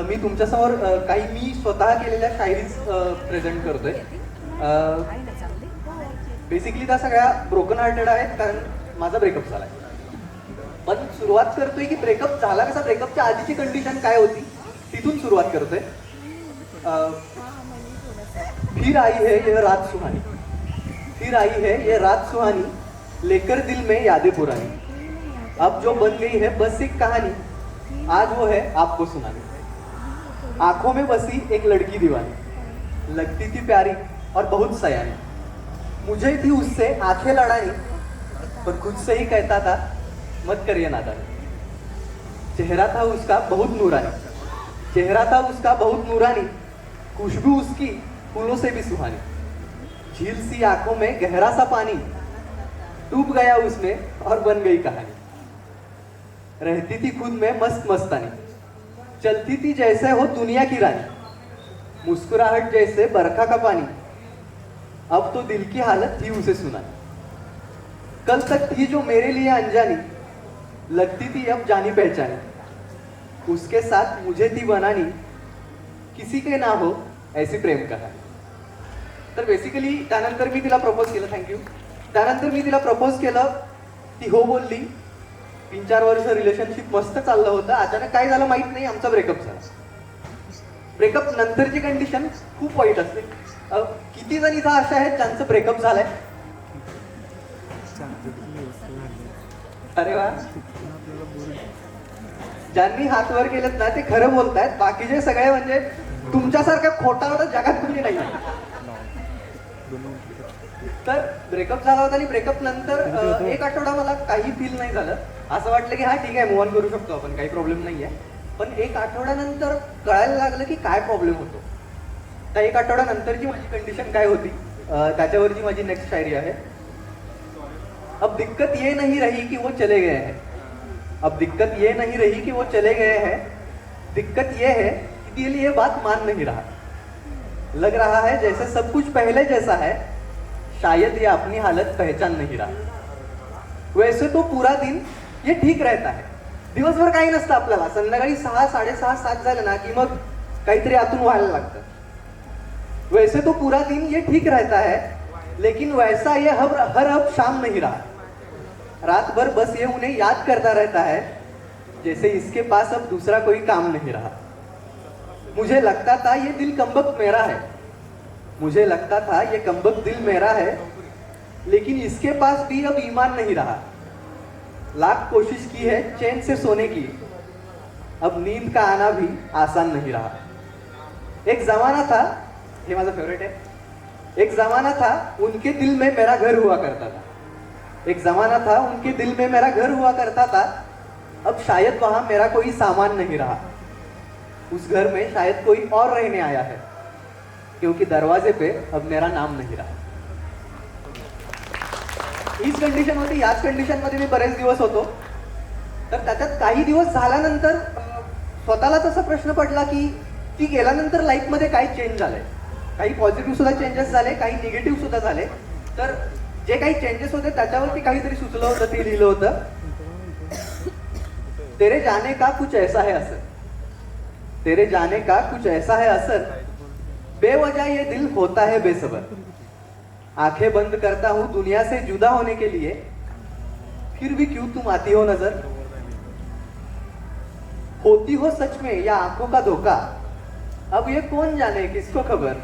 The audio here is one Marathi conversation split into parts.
मी तुमच्यासमोर काही मी स्वतः केलेल्या शायरीज प्रेझेंट करतोय. बेसिकली त्या सगळ्या ब्रोकन हार्टेड आहेत, कारण माझा ब्रेकअप झालाय. पण सुरुवात करतोय की ब्रेकअप झाला कसा, ब्रेकअपच्या आधीची कंडिशन काय होती तिथून सुरुवात करतोय. फिर आई है ये रात सुहानी, फिर आई है ये रात सुहानी, लेकर दिल में यादें पुरानी, अब जो बन गई है बस एक कहानी, आज वो है आपको सुनानी. आंखों में बसी एक लड़की दीवानी, लगती थी प्यारी और बहुत सयानी, मुझे थी उससे आंखें लड़ानी, पर खुद से ही कहता था मत करिए नादानी. चेहरा था उसका बहुत नूरानी, चेहरा था उसका बहुत नूरानी, खुशबू उसकी फूलों से भी सुहानी, झील सी आंखों में गहरा सा पानी, डूब गया उसमें और बन गई कहानी. रहती थी खुद में मस्त मस्तानी, चलती थी जैसे हो दुनिया की रानी, मुस्कुराहट जैसे बरखा का पानी, अब तो दिल की हालत थी उसे सुनानी. कल तक थी जो मेरे लिए अनजानी, लगती थी अब जानी पहचानी, उसके साथ मुझे थी बनानी, किसी के ना हो ऐसी प्रेम कहानी. तर बेसिकली त्यानंतर मी तिला प्रपोज केलं. थँक्यू. त्यानंतर मी तिला प्रपोज केलं, ती हो बोलली. 3-4 वर्ष रिलेशनशिप मस्त चाललं होतं. अचानक काय झालं माहित नाही, आमचा ब्रेकअप झाला. ब्रेकअप नंतरची कंडिशन खूप वाईट असते. किती जण इथं अशा आहेत ज्यांचं ब्रेकअप झालंय? अरे वा. ज्यांनी हात वर केलेत ना ते खरं बोलतायत, बाकीचे सगळे म्हणजे तुमच्यासारख्या खोटा जगात कुणी नाही. तर ब्रेकअप झाला होता आणि ब्रेकअप नंतर एक आठवडा मला काही फील नाही झालं. असं वाटलं की हा ठीक आहे, मूव ऑन करू शकतो आपण, काही प्रॉब्लेम नाहीये. पण एक आठवड्यानंतर कळायला लागलं की काय प्रॉब्लेम होतो. त्या एक आठवड्यानंतरची माझी कंडिशन काय होती त्याच्यावरची माझी नेक्स्ट शायरी आहे. अब दिक्कत ये नहीं रही कि वो चले गए हैं, अब दिक्कत ये नहीं रही कि वो चले गए हैं, दिक्कत ये है कि दिल ये बात मान नहीं रहा, लग रहा है जैसे सब कुछ पहले जैसा है, शायद ये अपनी हालत पहचान नहीं रहा. वैसे तो पूरा दिन ये ठीक रहता है, दिवसभर काही नसतं आपल्याला, संध्याकाळी 6, 6:30, 7 झाले ना की मग काहीतरी आतून व्हायला लागतं. वैसे तो पूरा दिन ये ठीक रहता है, लेकिन वैसा ये हर अब शाम नहीं रहा, रात भर बस ये उन्हें याद करता रहता है, जैसे इसके पास अब दूसरा कोई काम नहीं रहा. मुझे लगता था ये दिल कमबख्त मेरा है, मुझे लगता था ये कमबख्त दिल मेरा है, लेकिन इसके पास भी अब ईमान नहीं रहा. लाख कोशिश की है चैन से सोने की, अब नींद का आना भी आसान नहीं रहा. एक जमाना था, ये माझा फेवरेट है, एक जमाना था उनके दिल में मेरा घर हुआ करता था, एक जमाना था उनके दिल में मेरा घर हुआ करता था, अब शायद वहां मेरा कोई सामान नहीं रहा. उस घर में शायद कोई और रहने आया है, क्योंकि दरवाजे पे अब मेरा नाम नहीं रहा. हीच कंडिशन होती. याच कंडिशन मध्ये मी बरेच दिवस होतो. तर त्याच्यात काही दिवस झाल्यानंतर स्वतःलाच असा प्रश्न पडला की ती गेल्यानंतर लाईफमध्ये काय चेंज झालंय. काही पॉझिटिव्ह सुद्धा चेंजेस झाले, काही निगेटिव्ह सुद्धा झाले. तर जे काही चेंजेस होते त्याच्यावरती काहीतरी सुचलं होतं, ते लिहिलं होतं. तेरे जाने का कुछ ऐसा है असर, तेरे जाने का कुछ ऐसा है असर, बेवजह ये दिल होता है बेसबर, आंखें बंद करता हूं दुनिया से जुदा होने के लिए, फिर भी क्यों तुम आती हो नजर, होती हो सच में या आंखों का धोखा, अब ये कौन जाने किसको खबर,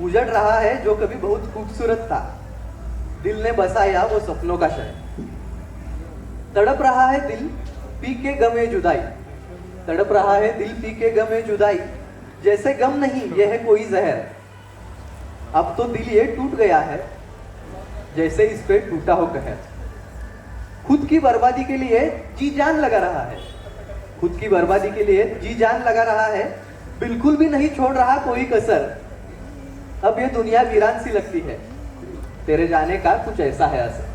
उजड़ रहा है जो कभी बहुत खूबसूरत था, दिल ने बसाया वो सपनों का शहर, तड़प रहा है दिल पी के गमे जुदाई, तड़प रहा है दिल पी के गमे जुदाई, जैसे गम नहीं ये है कोई जहर, अब तो दिल ये टूट गया है जैसे इस पे टूटा हो कहर, खुद की बर्बादी के लिए जी जान लगा रहा है, खुद की बर्बादी के लिए जी जान लगा रहा है, बिल्कुल भी नहीं छोड़ रहा कोई कसर, अब ये दुनिया वीरान सी लगती है, तेरे जाने का कुछ ऐसा है असर.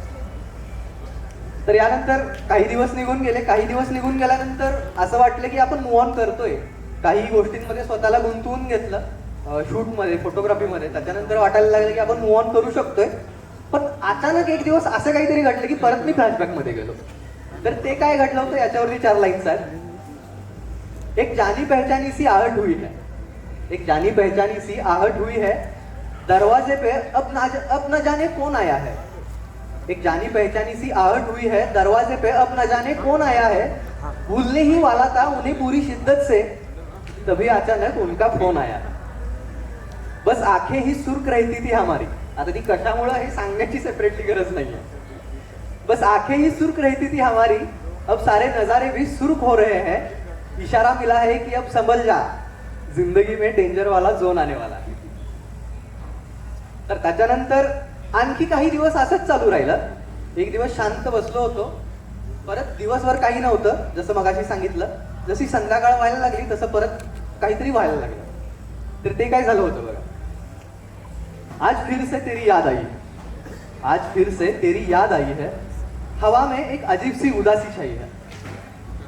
तर यानंतर काही दिवस निघून गेले. काही दिवस निघून गेल्यानंतर असं वाटलं की आपण मूव्ह ऑन करतोय. काही गोष्टींमध्ये स्वतःला गुंतवून घेतलं, शूटमध्ये, फोटोग्राफीमध्ये. त्याच्यानंतर वाटायला लागलं की आपण मूव्ह ऑन करू शकतोय. पण अचानक एक दिवस असं काहीतरी घडलं की परत मी फ्लॅशबॅकमध्ये गेलो. तर ते काय घडलं होतं याच्यावरती 4 लाईन्स आहेत. एक जानी पहचानी सी आहट हुई है, एक जानी पहचानी सी आहट हुई है, दरवाजे पे अब न जाने कौन आया है. एक जानी पहचानी सी आहट हुई है, दरवाजे पे अब न जाने कौन आया है. भूलने ही वाला था उन्हें पूरी शिद्दत से, तभी अचानक उनका फोन आया. बस आंखें ही सुर्ख रहती थी हमारी. आता ती कशामुळे हे सांगण्याची सेपरेटली गरज नाहीये. बस आंखें ही सुर्ख रहती थी हमारी, अब सारे नजारे भी सुर्ख हो रहे हैं. इशारा मिला है कि अब संभल जा, जिंदगी में डेंजर वाला झोन आने वाला. तर त्याच्यानंतर आणखी काही दिवस असंच चालू राहिलं. एक दिवस शांत बसलो होतो, परत दिवसभर काही नव्हतं. जसं मगाशी सांगितलं, जशी संध्याकाळ व्हायला लागली तसं परत काहीतरी व्हायला लागलं. तर ते काय झालं होतं बघा. आज फिर से तेरी याद आई, आज फिर से तेरी याद आई है. हवा में एक अजीब सी उदासी छाई है.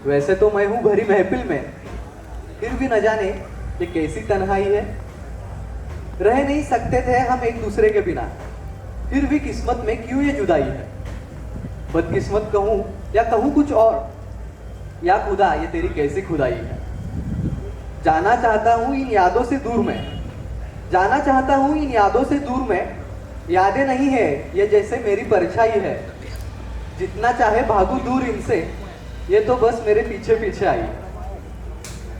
वैसे तो मैं हूं भरी महफिल में, फिर भी न जाने ये कैसी तन्हाई है. रह नहीं सकते थे हम एक दूसरे के बिना, फिर भी किस्मत में क्यों ये जुदाई है. बदकिस्मत कहूं या कहूं कुछ और, या खुदा ये तेरी कैसी खुदाई है. जाना चाहता हूं इन यादों से दूर में, जाना चाहता हूं इन यादों से दूर में. यादें नहीं है ये जैसे मेरी परछाई है, जितना चाहे भागू दूर इनसे, ये तो बस मेरे पीछे पीछे आई.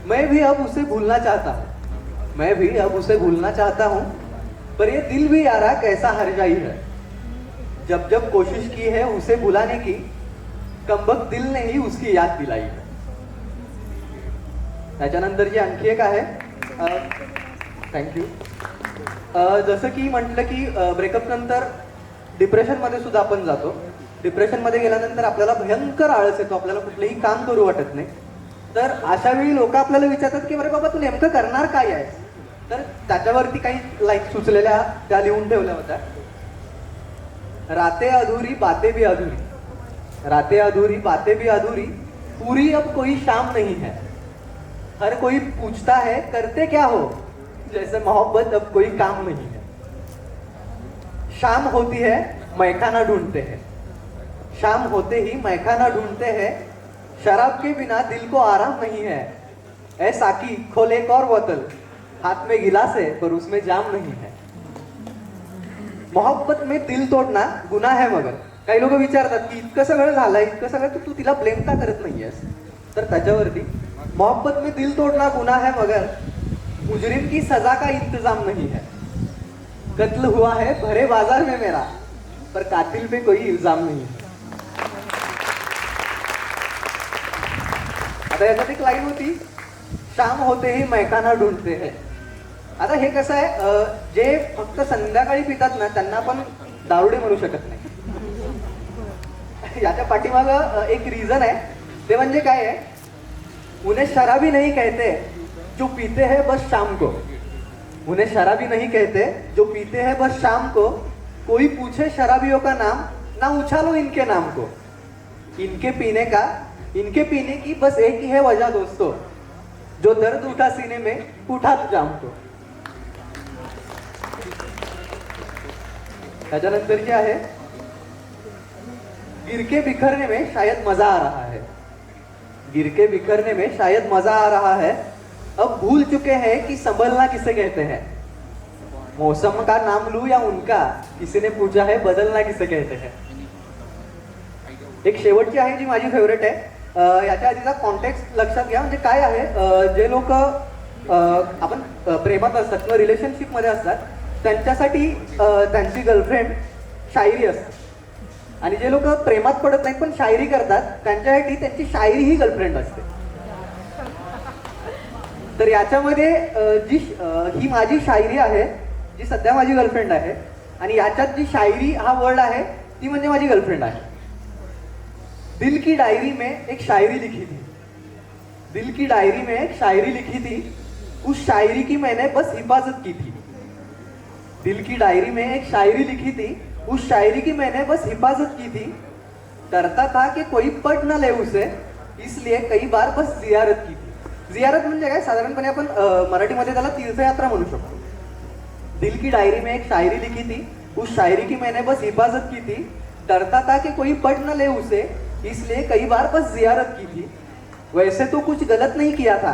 मैं भी अब उसे भूलना चाहता हूँ, मैं भी अब उसे भूलना चाहता हूँ, पर ये दिल भी यारा कैसा हरजाई है. जब जब कोशिश की है उसे भुलाने की, कमबख्त दिल ने ही उसकी याद दिलाई है. त्याच्यानंतर जी आणखी एक आहे, थँक्यू. जसं की म्हटलं की ब्रेकअप नंतर डिप्रेशनमध्ये सुद्धा आपण जातो. डिप्रेशनमध्ये गेल्यानंतर आपल्याला भयंकर आळस येतो, आपल्याला कुठलंही काम करू वाटत नाही. तर अशा वेळी लोक आपल्याला विचारतात की अरे बाबा तू नेमकं करणार काय आहे. तर त्याच्यावरती काही लाईक सुचलेल्या त्या लिहून ठेवल्या होत्या. रातें अधूरी बातें भी अधूरी, रातें अधूरी बातें भी अधूरी, पूरी अब कोई शाम नहीं है. हर कोई पूछता है करते क्या हो, जैसे मोहब्बत अब कोई काम नहीं है. शाम होती है मैखाना ढूंढते हैं, शाम होते ही मैखाना ढूंढते हैं. शराब के बिना दिल को आराम नहीं है. ऐ साकी खोल एक और बोतल, हाथ में गिलास है पर उसमें जाम नहीं है. मोहब्बत में दिल तोडना गुन्हा है मगर. काही लोक विचारतात की इतकं सगळं झालं, इतकं सगळं तू तिला ब्लेम का करत नाहीयेस. तर त्याच्यावरती मोहब्बत में दिल तोड़ना गुनाह है मगर मुजरिम की सजा का इंतजाम नहीं है. कत्ल हुआ है भरे बाजार में मेरा, पर कातिल पे कोई इल्जाम नहीं है. आता याच्यात एक लाईन होती, शाम होते ही मैखाना ढूंढते हैं. आता हे कसं आहे, जे फक्त संध्याकाळी पितात ना त्यांना पण दारुडे म्हणू शकत नाही. याच्या पाठीमागं एक रिझन आहे, ते म्हणजे काय आहे, उन्हें शराबी नहीं कहते जो पीते हैं बस शाम को. उन्हें शराबी नहीं कहते जो पीते हैं बस शाम को. कोई पूछे शराबियों का नाम, ना उछालो इनके नाम को. इनके पीने की बस एक ही है वजह दोस्तों, जो दर्द उठा सीने में उठा जाम को. त्याच्यानंतर जे आहे, गिरके बिखरने में शायद मजा आ रहा है, गिरके बिखरने में शायद मजा आ रहा है. अब भूल चुके हैं कि संभलना किसे कहते हैं. मौसम का नाम लूं या उनका, किसी ने पूछा है बदलना किसे कहते हैं. एक शेवटची आहे जी माझी फेवरेट आहे. याच्या आधीचा कॉन्टेक्स्ट लक्षात घ्या. म्हणजे काय आहे, जे लोक आपण प्रेमात असतात किंवा रिलेशनशिपमध्ये असतात त्यांच्यासाठी त्यांची गर्लफ्रेंड शायरी असते, आणि जे लोक प्रेमात पडत नाहीत पण शायरी करतात त्यांच्यासाठी त्यांची शायरी ही गर्लफ्रेंड असते. तर याच्यामध्ये ही माझी शायरी आहे, जी सध्या माझी गर्लफ्रेंड आहे, आणि याच्यात जी शायरी हा वर्ड आहे ती म्हणजे माझी गर्लफ्रेंड आहे. दिल की डायरी में एक शायरी लिखी थी, दिल की डायरी में एक शायरी लिखी थी, उस शायरी की मैंने बस हिफाजत की थी. दिल की डायरी में एक शायरी लिखी थी, उस शायरी की मैंने बस हिफाजत की थी. डरता था कि कोई पढ़ ना ले उसे, इसलिए कई बार बस जियारत की थी. जियारत म्हणजे काय, साधारणपणे आपण मराठीमध्ये त्याला तीर्थयात्रा म्हणू शकतो. दिल की डायरी में एक शायरी लिखी थी, उस शायरी की मैंने बस हिफाजत की थी. डरता था कि कोई पढ़ ना ले उसे, इसलिए कई बार बस जियारत की थी। वैसे तो कुछ गलत नहीं किया था,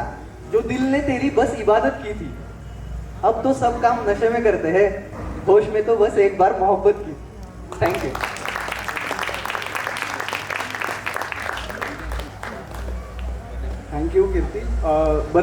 जो दिल ने तेरी बस इबादत की थी। अब तो सब काम नशे में करते हैं, होश में तो बस एक बार मोहब्बत की। Thank you. थँक्यू कीर्ती. बरं